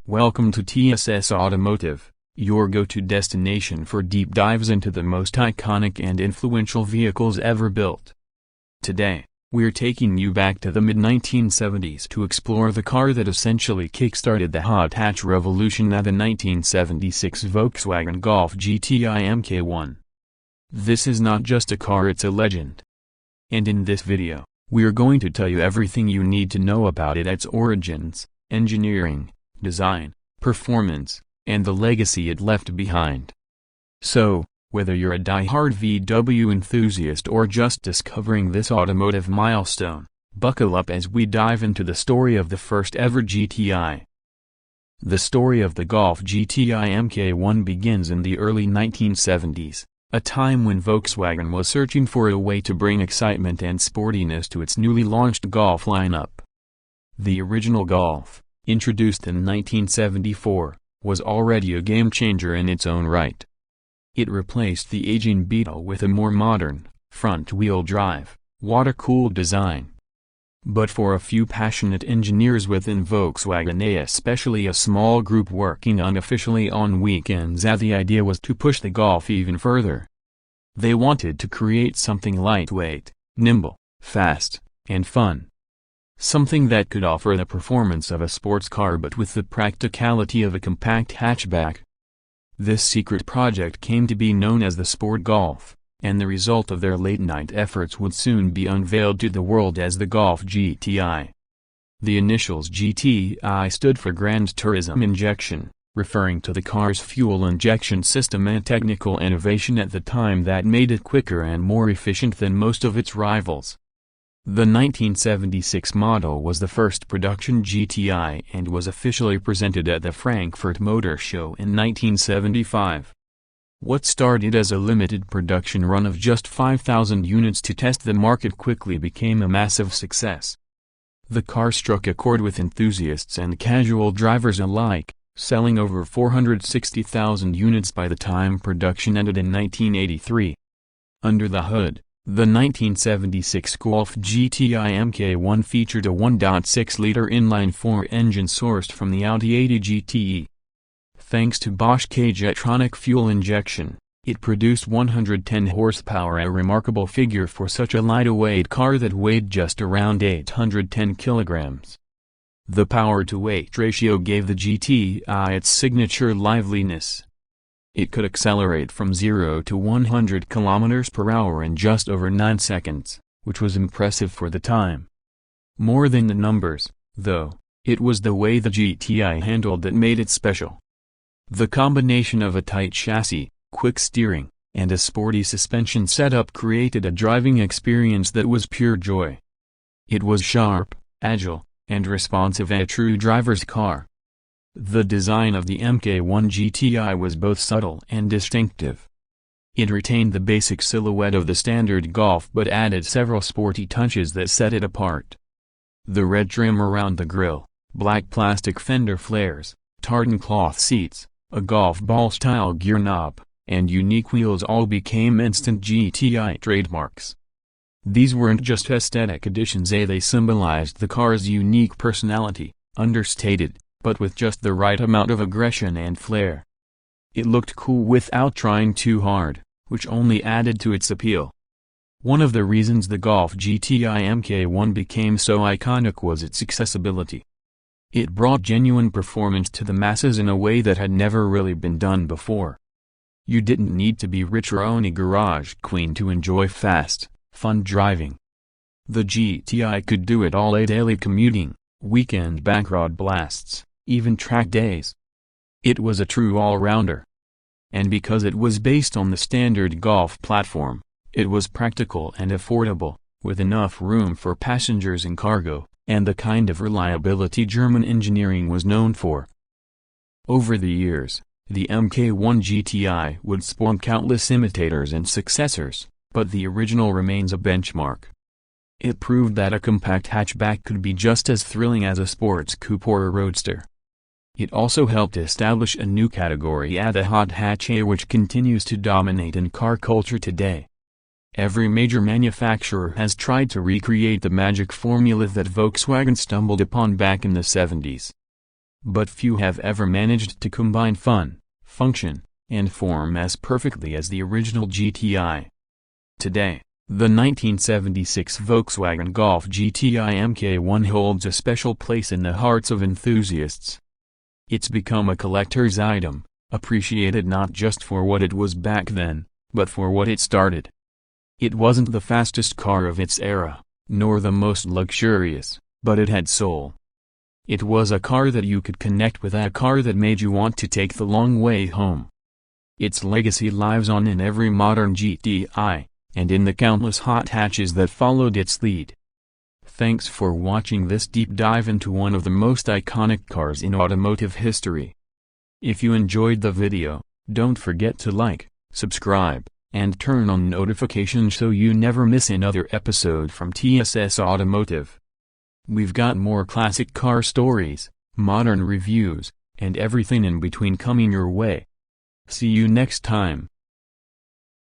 Welcome to TSS Automotive, your go-to destination for deep dives into the most iconic and influential vehicles ever built. Today, we're taking you back to the mid-1970s to explore the car that essentially kick-started the hot hatch revolution at the 1976 Volkswagen Golf GTI Mk1. This is not just a car, it's a legend. And in this video, we're going to tell you everything you need to know about it, its origins, engineering, design, performance, and the legacy it left behind. So, whether you're a die-hard VW enthusiast or just discovering this automotive milestone, buckle up as we dive into the story of the first ever GTI. The story of the Golf GTI Mk1 begins in the early 1970s, a time when Volkswagen was searching for a way to bring excitement and sportiness to its newly launched Golf lineup. The original Golf, introduced in 1974, was already a game-changer in its own right. It replaced the aging Beetle with a more modern, front-wheel drive, water-cooled design. But for a few passionate engineers within Volkswagen, especially a small group working unofficially on weekends, the idea was to push the Golf even further. They wanted to create something lightweight, nimble, fast, and fun. Something that could offer the performance of a sports car but with the practicality of a compact hatchback. This secret project came to be known as the Sport Golf, and the result of their late-night efforts would soon be unveiled to the world as the Golf GTI. The initials GTI stood for Grand Tourism Injection, referring to the car's fuel injection system and technical innovation at the time that made it quicker and more efficient than most of its rivals. The 1976 model was the first production GTI and was officially presented at the Frankfurt Motor Show in 1975. What started as a limited production run of just 5,000 units to test the market quickly became a massive success. The car struck a chord with enthusiasts and casual drivers alike, selling over 460,000 units by the time production ended in 1983. Under the hood, the 1976 Golf GTI Mk1 featured a 1.6-liter inline-4 engine sourced from the Audi 80 GTE. Thanks to Bosch K-Jetronic fuel injection, it produced 110 horsepower, a remarkable figure for such a lightweight car that weighed just around 810 kilograms. The power-to-weight ratio gave the GTI its signature liveliness. It could accelerate from 0 to 100 km per hour in just over 9 seconds, which was impressive for the time. More than the numbers, though, it was the way the GTI handled that made it special. The combination of a tight chassis, quick steering, and a sporty suspension setup created a driving experience that was pure joy. It was sharp, agile, and responsive, a true driver's car. The design of the Mk1 GTI was both subtle and distinctive. It retained the basic silhouette of the standard Golf but added several sporty touches that set it apart. The red trim around the grille, black plastic fender flares, tartan cloth seats, a golf ball-style gear knob, and unique wheels all became instant GTI trademarks. These weren't just aesthetic additions, they symbolized the car's unique personality, understated, but with just the right amount of aggression and flair. It looked cool without trying too hard, which only added to its appeal. One of the reasons the Golf GTI Mk1 became so iconic was its accessibility. It brought genuine performance to the masses in a way that had never really been done before. You didn't need to be rich or own a garage queen to enjoy fast, fun driving. The GTI could do it all: daily commuting, weekend backroad blasts, even track days. It was a true all-rounder. And because it was based on the standard Golf platform, it was practical and affordable, with enough room for passengers and cargo, and the kind of reliability German engineering was known for. Over the years, the Mk1 GTI would spawn countless imitators and successors, but the original remains a benchmark. It proved that a compact hatchback could be just as thrilling as a sports coupe or a roadster. It also helped establish a new category, the hot hatch, which continues to dominate in car culture today. Every major manufacturer has tried to recreate the magic formula that Volkswagen stumbled upon back in the 70s. but few have ever managed to combine fun, function, and form as perfectly as the original GTI. Today, the 1976 Volkswagen Golf GTI Mk1 holds a special place in the hearts of enthusiasts. It's become a collector's item, appreciated not just for what it was back then, but for what it started. It wasn't the fastest car of its era, nor the most luxurious, but it had soul. It was a car that you could connect with, a car that made you want to take the long way home. Its legacy lives on in every modern GTI, and in the countless hot hatches that followed its lead. Thanks for watching this deep dive into one of the most iconic cars in automotive history. If you enjoyed the video, don't forget to like, subscribe, and turn on notifications so you never miss another episode from TSS Automotive. We've got more classic car stories, modern reviews, and everything in between coming your way. See you next time.